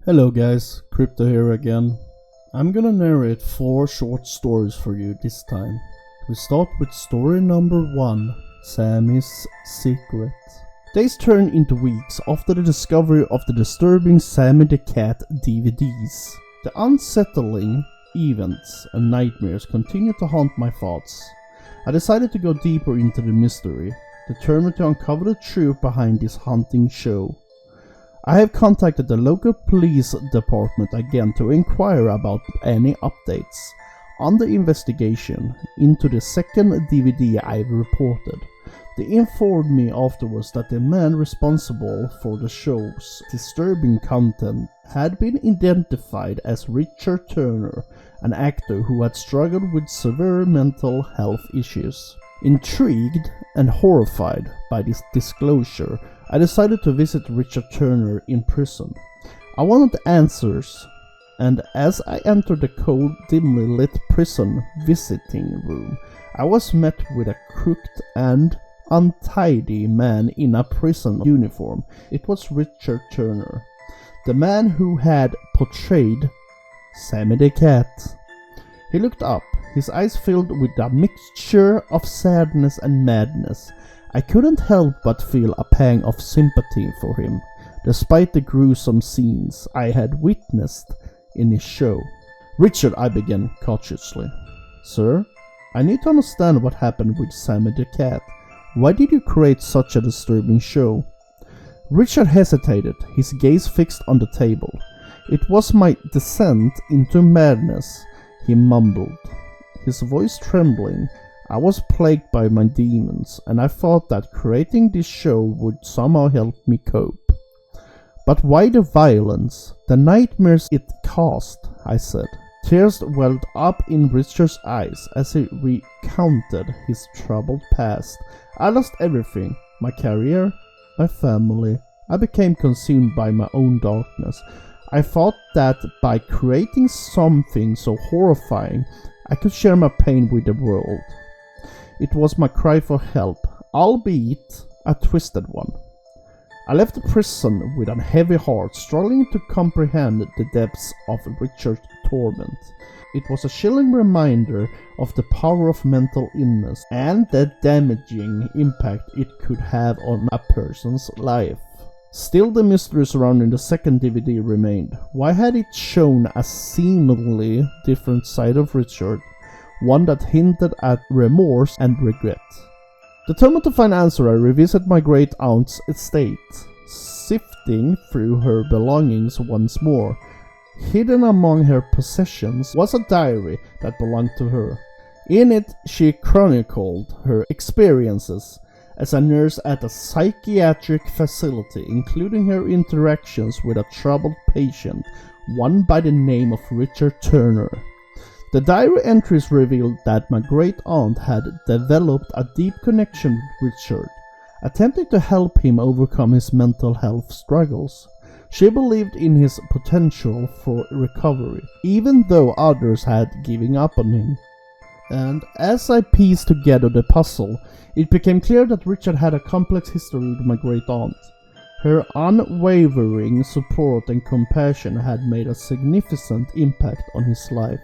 Hello guys, Crypto here again. I'm gonna narrate 4 short stories for you this time. We start with story number 1, Sammy's Secret. Days turn into weeks after the discovery of the disturbing Sammy the Cat DVDs. The unsettling events and nightmares continue to haunt my thoughts. I decided to go deeper into the mystery, determined to uncover the truth behind this haunting show. I have contacted the local police department again to inquire about any updates on the investigation into the second DVD I've reported. They informed me afterwards that the man responsible for the show's disturbing content had been identified as Richard Turner, an actor who had struggled with severe mental health issues. Intrigued and horrified by this disclosure, I decided to visit Richard Turner in prison. I wanted answers, and as I entered the cold, dimly lit prison visiting room, I was met with a crooked and untidy man in a prison uniform. It was Richard Turner, the man who had portrayed Sammy the Cat. He looked up, his eyes filled with a mixture of sadness and madness. I couldn't help but feel a pang of sympathy for him, despite the gruesome scenes I had witnessed in his show. "Richard," I began cautiously. "Sir, I need to understand what happened with Sammy the Cat. Why did you create such a disturbing show?" Richard hesitated, his gaze fixed on the table. "It was my descent into madness," he mumbled, his voice trembling. "I was plagued by my demons, and I thought that creating this show would somehow help me cope." "But why the violence? The nightmares it caused," I said. Tears welled up in Richard's eyes as he recounted his troubled past. "I lost everything, my career, my family. I became consumed by my own darkness. I thought that by creating something so horrifying, I could share my pain with the world. It was my cry for help, albeit a twisted one." I left the prison with a heavy heart, struggling to comprehend the depths of Richard's torment. It was a chilling reminder of the power of mental illness and the damaging impact it could have on a person's life. Still, the mystery surrounding the second DVD remained. Why had it shown a seemingly different side of Richard, one that hinted at remorse and regret? Determined to find answer, I revisit my great aunt's estate, sifting through her belongings once more. Hidden among her possessions was a diary that belonged to her. In it, she chronicled her experiences as a nurse at a psychiatric facility, including her interactions with a troubled patient, one by the name of Richard Turner. The diary entries revealed that my great-aunt had developed a deep connection with Richard, attempting to help him overcome his mental health struggles. She believed in his potential for recovery, even though others had given up on him. And as I pieced together the puzzle, it became clear that Richard had a complex history with my great-aunt. Her unwavering support and compassion had made a significant impact on his life,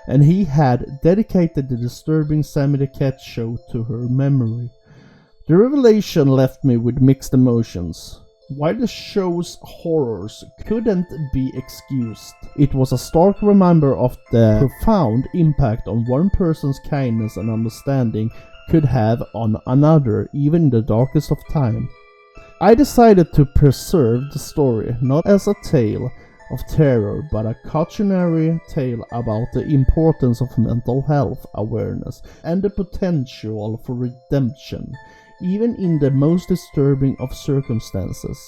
and he had dedicated the disturbing Sammy the Cat show to her memory. The revelation left me with mixed emotions. While the show's horrors couldn't be excused, it was a stark reminder of the profound impact on one person's kindness and understanding could have on another, even in the darkest of time. I decided to preserve the story not as a tale of terror, but a cautionary tale about the importance of mental health awareness and the potential for redemption, even in the most disturbing of circumstances.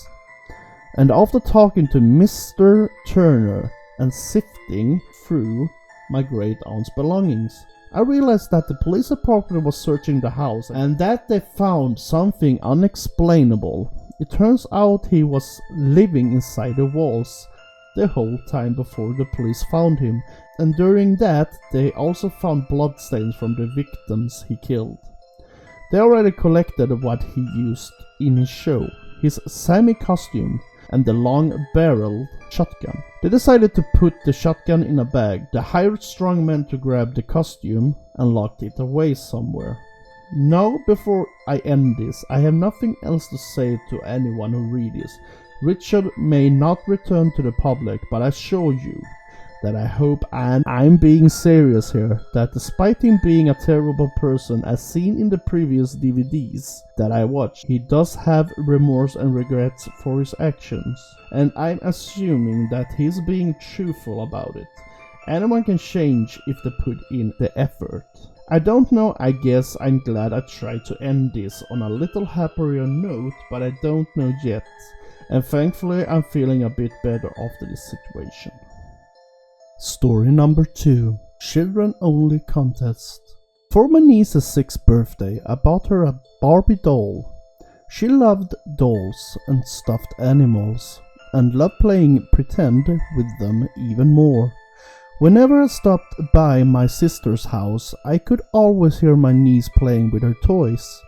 And after talking to Mr. Turner and sifting through my great-aunt's belongings, I realized that the police department was searching the house and that they found something unexplainable. It turns out he was living inside the walls the whole time before the police found him, and during that they also found bloodstains from the victims he killed. They already collected what he used in his show, his Sammy costume, and the long-barreled shotgun. They decided to put the shotgun in a bag. They hired strong men to grab the costume and locked it away somewhere. Now, before I end this, I have nothing else to say to anyone who reads this. Richard may not return to the public, but I assure you that I hope, and I'm being serious here, that despite him being a terrible person as seen in the previous DVDs that I watched, he does have remorse and regrets for his actions. And I'm assuming that he's being truthful about it. Anyone can change if they put in the effort. I don't know, I guess I'm glad I tried to end this on a little happier note, but I don't know yet. And thankfully I'm feeling a bit better after this situation. Story number 2. Children Only Contest. For my niece's 6th birthday, I bought her a Barbie doll. She loved dolls and stuffed animals, and loved playing pretend with them even more. Whenever I stopped by my sister's house, I could always hear my niece playing with her toys,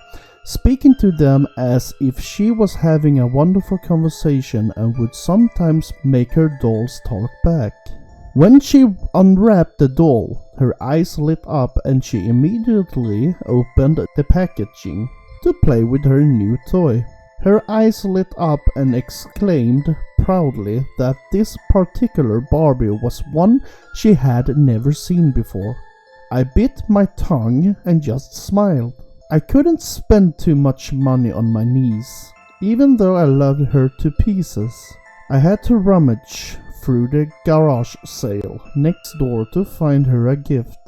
speaking to them as if she was having a wonderful conversation, and would sometimes make her dolls talk back. When she unwrapped the doll, her eyes lit up and she immediately opened the packaging to play with her new toy. Her eyes lit up and exclaimed proudly that this particular Barbie was one she had never seen before. I bit my tongue and just smiled. I couldn't spend too much money on my niece, even though I loved her to pieces. I had to rummage through the garage sale next door to find her a gift.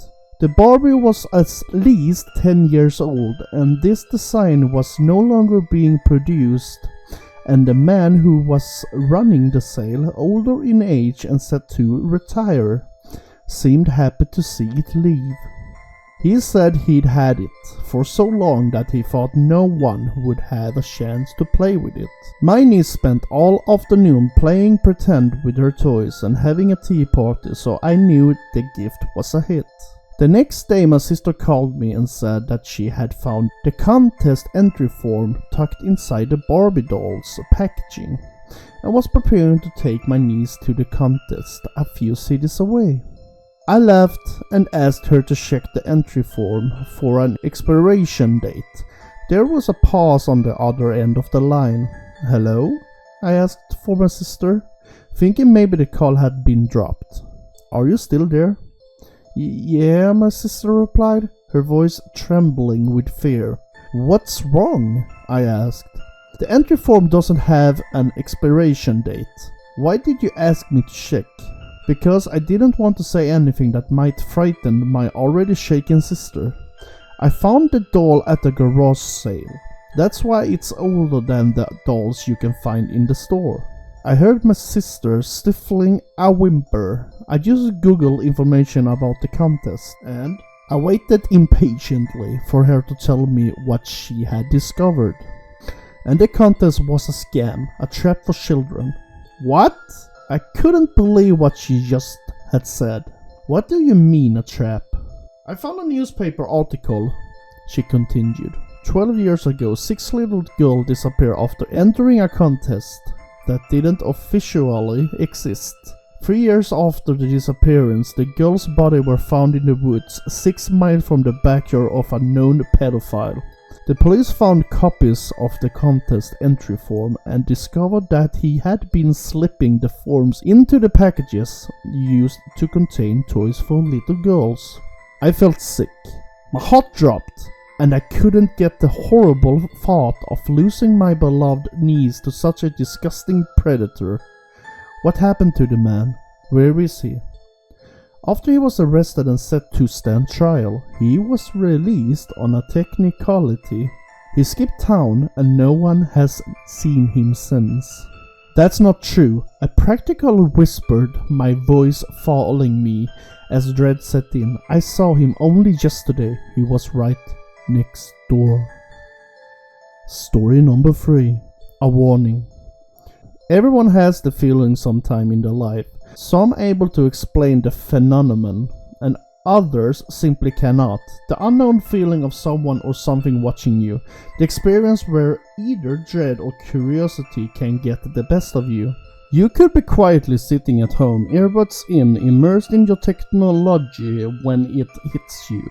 The Barbie was at least 10 years old, and this design was no longer being produced, and the man who was running the sale, older in age and set to retire, seemed happy to see it leave. He said he'd had it for so long that he thought no one would have a chance to play with it. My niece spent all afternoon playing pretend with her toys and having a tea party, so I knew the gift was a hit. The next day my sister called me and said that she had found the contest entry form tucked inside the Barbie doll's packaging and was preparing to take my niece to the contest a few cities away. I laughed and asked her to check the entry form for an expiration date. There was a pause on the other end of the line. "Hello?" I asked for my sister, thinking maybe the call had been dropped. "Are you still there?" "Yeah," my sister replied, her voice trembling with fear. "What's wrong?" I asked. "The entry form doesn't have an expiration date. Why did you ask me to check?" Because I didn't want to say anything that might frighten my already shaken sister. "I found the doll at the garage sale. That's why it's older than the dolls you can find in the store." I heard my sister stifling a whimper. I just googled information about the contest, and I waited impatiently for her to tell me what she had discovered. And the contest was a scam, a trap for children. What? I couldn't believe what she just had said. "What do you mean, a trap?" "I found a newspaper article," she continued. 12 years ago, 6 little girls disappeared after entering a contest that didn't officially exist. 3 years after the disappearance, the girl's body were found in the woods 6 miles from the backyard of a known pedophile. The police found copies of the contest entry form and discovered that he had been slipping the forms into the packages used to contain toys for little girls. I felt sick. My heart dropped, and I couldn't get the horrible thought of losing my beloved niece to such a disgusting predator. What happened to the man? Where is he? After he was arrested and set to stand trial, he was released on a technicality. He skipped town and no one has seen him since. "That's not true," I practically whispered, my voice failing me as dread set in. "I saw him only yesterday. He was right next door." Story number 3. A warning. Everyone has the feeling sometime in their life. Some able to explain the phenomenon, and Others simply cannot. The unknown feeling of someone or something watching you. The experience where either dread or curiosity can get the best of you. You could be quietly sitting at home, earbuds in, immersed in your technology when it hits you.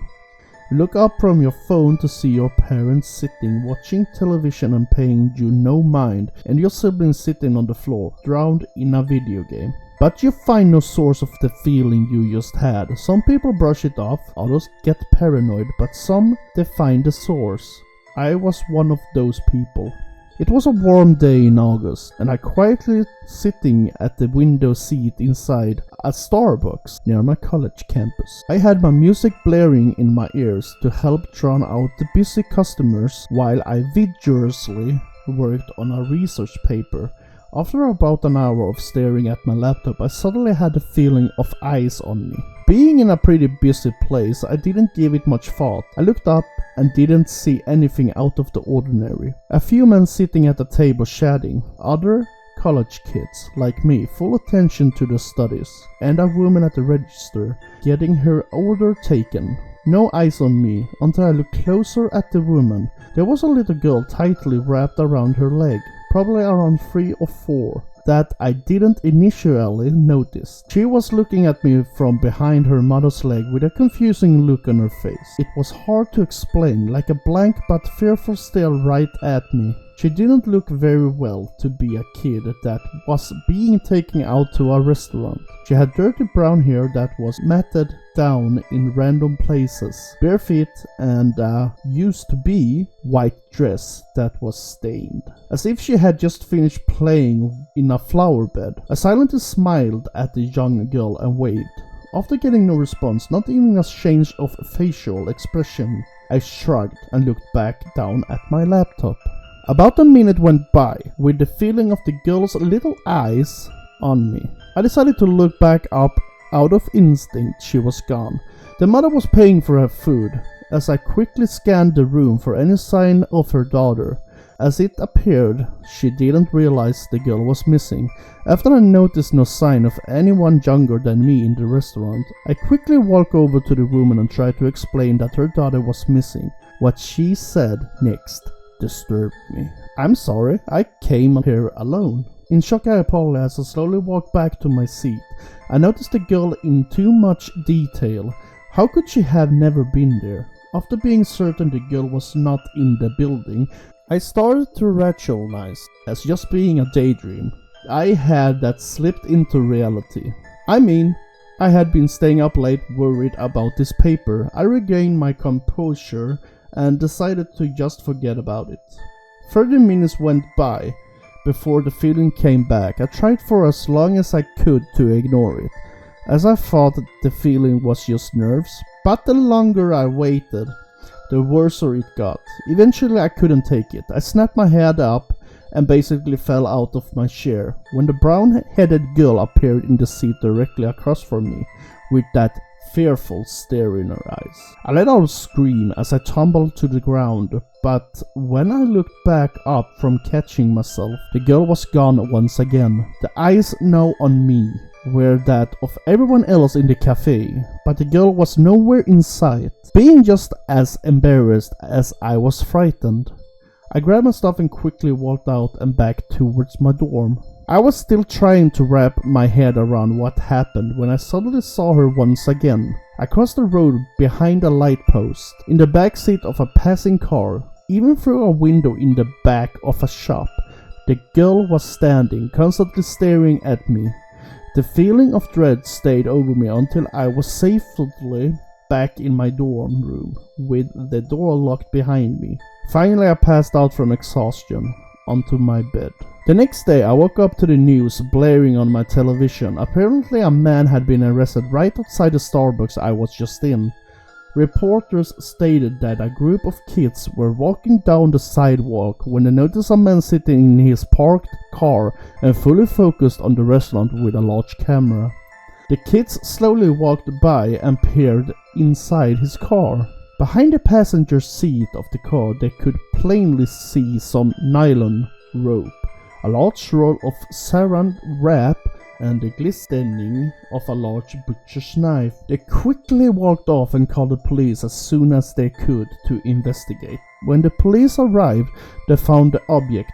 You look up from your phone to see your parents sitting, watching television and paying you no mind, and your siblings sitting on the floor, drowned in a video game. But you find no source of the feeling you just had. Some people brush it off, others get paranoid, but some they find the source. I was one of those people. It was a warm day in August, and I quietly sitting at the window seat inside a Starbucks near my college campus. I had my music blaring in my ears to help drown out the busy customers while I vigorously worked on a research paper. After about an hour of staring at my laptop, I suddenly had a feeling of eyes on me. Being in a pretty busy place, I didn't give it much thought. I looked up and didn't see anything out of the ordinary. A few men sitting at a table chatting, other college kids like me, full attention to their studies, and a woman at the register getting her order taken. No eyes on me until I looked closer at the woman. There was a little girl tightly wrapped around her leg, probably around 3 or 4, that I didn't initially notice. She was looking at me from behind her mother's leg with a confusing look on her face. It was hard to explain, like a blank but fearful stare right at me. She didn't look very well to be a kid that was being taken out to a restaurant. She had dirty brown hair that was matted down in random places, bare feet, and a used to be white dress that was stained, as if she had just finished playing in a flower bed. I silently smiled at the young girl and waved. After getting no response, not even a change of facial expression, I shrugged and looked back down at my laptop. About a minute went by, with the feeling of the girl's little eyes on me. I decided to look back up. Out of instinct, she was gone. The mother was paying for her food, as I quickly scanned the room for any sign of her daughter. As it appeared, she didn't realize the girl was missing. After I noticed no sign of anyone younger than me in the restaurant, I quickly walked over to the woman and tried to explain that her daughter was missing. What she said next disturbed me. "I'm sorry, I came here alone." In shock, I apologized and slowly walked back to my seat. I noticed the girl in too much detail. How could she have never been there? After being certain the girl was not in the building, I started to rationalize as just being a daydream I had that slipped into reality. I had been staying up late worried about this paper. I regained my composure and decided to just forget about it. 30 minutes went by before the feeling came back. I tried for as long as I could to ignore it, as I thought the feeling was just nerves, but the longer I waited, the worse it got. Eventually I couldn't take it. I snapped my head up and basically fell out of my chair when the brown-headed girl appeared in the seat directly across from me with that fearful stare in her eyes. I let out a scream as I tumbled to the ground, but when I looked back up from catching myself, the girl was gone once again. The eyes now on me were that of everyone else in the cafe, but the girl was nowhere in sight, being just as embarrassed as I was frightened. I grabbed my stuff and quickly walked out and back towards my dorm. I was still trying to wrap my head around what happened when I suddenly saw her once again. Across the road behind a light post, in the back seat of a passing car, even through a window in the back of a shop, the girl was standing, constantly staring at me. The feeling of dread stayed over me until I was safely back in my dorm room, with the door locked behind me. Finally, I passed out from exhaustion onto my bed. The next day, I woke up to the news blaring on my television. Apparently, a man had been arrested right outside the Starbucks I was just in. Reporters stated that a group of kids were walking down the sidewalk when they noticed a man sitting in his parked car and fully focused on the restaurant with a large camera. The kids slowly walked by and peered inside his car. Behind the passenger seat of the car, they could plainly see some nylon rope, a large roll of saran wrap, and the glistening of a large butcher's knife. They quickly walked off and called the police as soon as they could to investigate. When the police arrived, they found the object,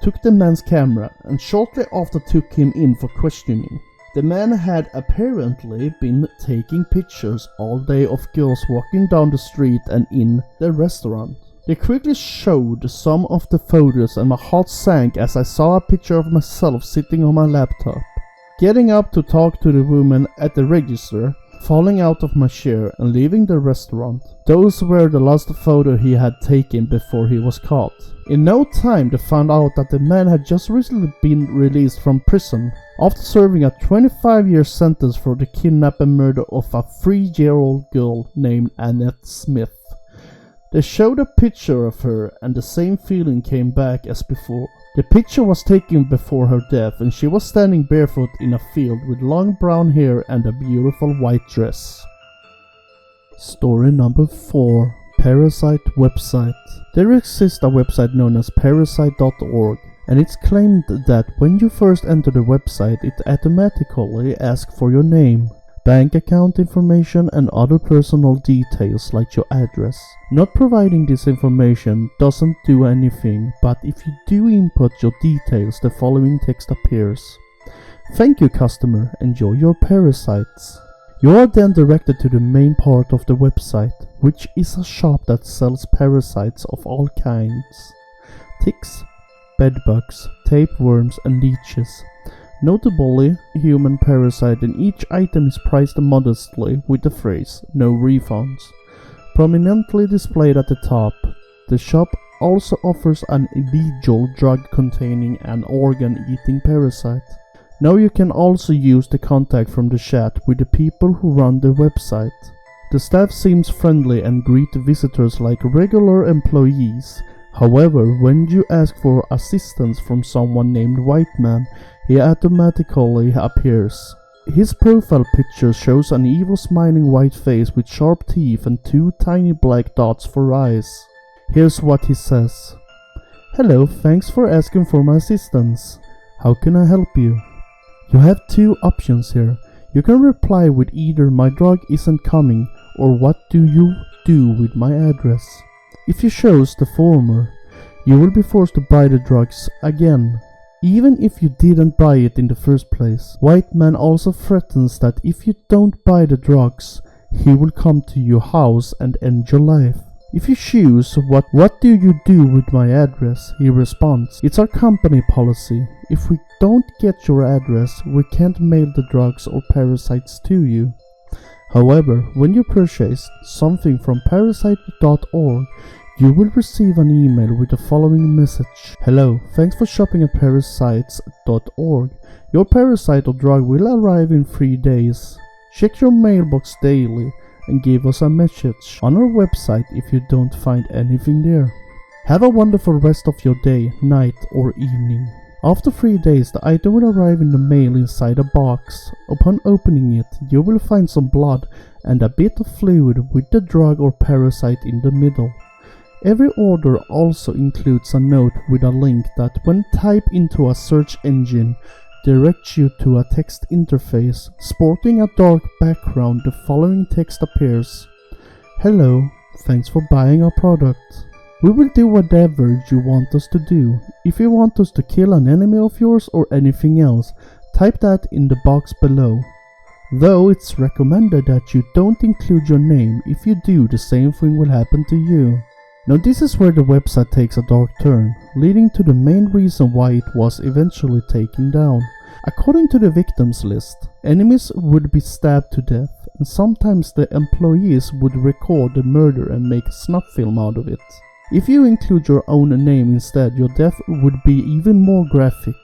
took the man's camera, and shortly after took him in for questioning. The man had apparently been taking pictures all day of girls walking down the street and in the restaurant. They quickly showed some of the photos and my heart sank as I saw a picture of myself sitting on my laptop, getting up to talk to the woman at the register, falling out of my chair and leaving the restaurant. Those were the last photo he had taken before he was caught. In no time they found out that the man had just recently been released from prison after serving a 25-year sentence for the kidnap and murder of a 3-year-old girl named Annette Smith. They showed a picture of her and the same feeling came back as before. The picture was taken before her death and she was standing barefoot in a field with long brown hair and a beautiful white dress. Story number 4. Parasite website. There exists a website known as parasite.org, and it's claimed that when you first enter the website it automatically asks for your name, bank account information and other personal details like your address. Not providing this information doesn't do anything, but if you do input your details the following text appears. Thank you customer, enjoy your parasites. You are then directed to the main part of the website, which is a shop that sells parasites of all kinds. Ticks, bedbugs, tapeworms and leeches. Notably, human parasite, and each item is priced modestly with the phrase, no refunds, prominently displayed at the top. The shop also offers an illegal drug containing an organ-eating parasite. Now you can also use the contact from the chat with the people who run the website. The staff seems friendly and greet visitors like regular employees. However, when you ask for assistance from someone named Whiteman, he automatically appears. His profile picture shows an evil smiling white face with sharp teeth and 2 tiny black dots for eyes. Here's what he says. Hello, thanks for asking for my assistance. How can I help you? You have 2 options here. You can reply with either my drug isn't coming or what do you do with my address. If you choose the former, you will be forced to buy the drugs again, even if you didn't buy it in the first place. Whiteman also threatens that if you don't buy the drugs, he will come to your house and end your life. If you choose what do you do with my address, he responds, it's our company policy. If we don't get your address, we can't mail the drugs or parasites to you. However, when you purchase something from parasite.org, you will receive an email with the following message. Hello, thanks for shopping at parasites.org. Your parasite or drug will arrive in 3 days. Check your mailbox daily and give us a message on our website if you don't find anything there. Have a wonderful rest of your day, night or evening. After 3 days, the item will arrive in the mail inside a box. Upon opening it, you will find some blood and a bit of fluid with the drug or parasite in the middle. Every order also includes a note with a link that, when typed into a search engine, directs you to a text interface. Sporting a dark background, the following text appears. Hello, thanks for buying our product. We will do whatever you want us to do. If you want us to kill an enemy of yours or anything else, type that in the box below. Though it's recommended that you don't include your name. If you do, the same thing will happen to you. Now this is where the website takes a dark turn, leading to the main reason why it was eventually taken down. According to the victims list, enemies would be stabbed to death, and sometimes the employees would record the murder and make a snuff film out of it. If you include your own name instead, your death would be even more graphic.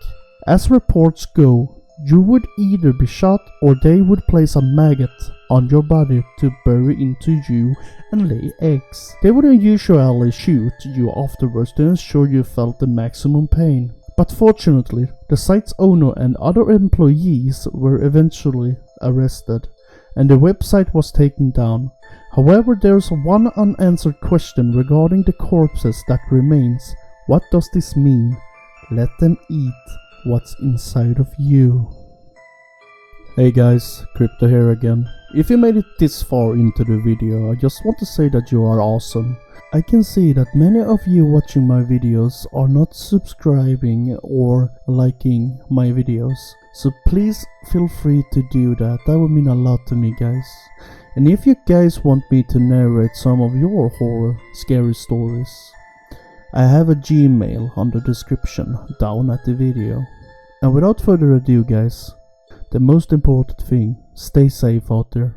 As reports go, you would either be shot or they would place a maggot on your body to bury into you and lay eggs. They would usually shoot you afterwards to ensure you felt the maximum pain. But fortunately, the site's owner and other employees were eventually arrested, and the website was taken down. However, there's one unanswered question regarding the corpses that remains. What does this mean? Let them eat what's inside of you. Hey guys, Crypto here again. If you made it this far into the video, I just want to say that you are awesome. I can see that many of you watching my videos are not subscribing or liking my videos. So please feel free to do that, that would mean a lot to me guys. And if you guys want me to narrate some of your horror, scary stories, I have a Gmail on the description down at the video. And without further ado guys, the most important thing, stay safe out there.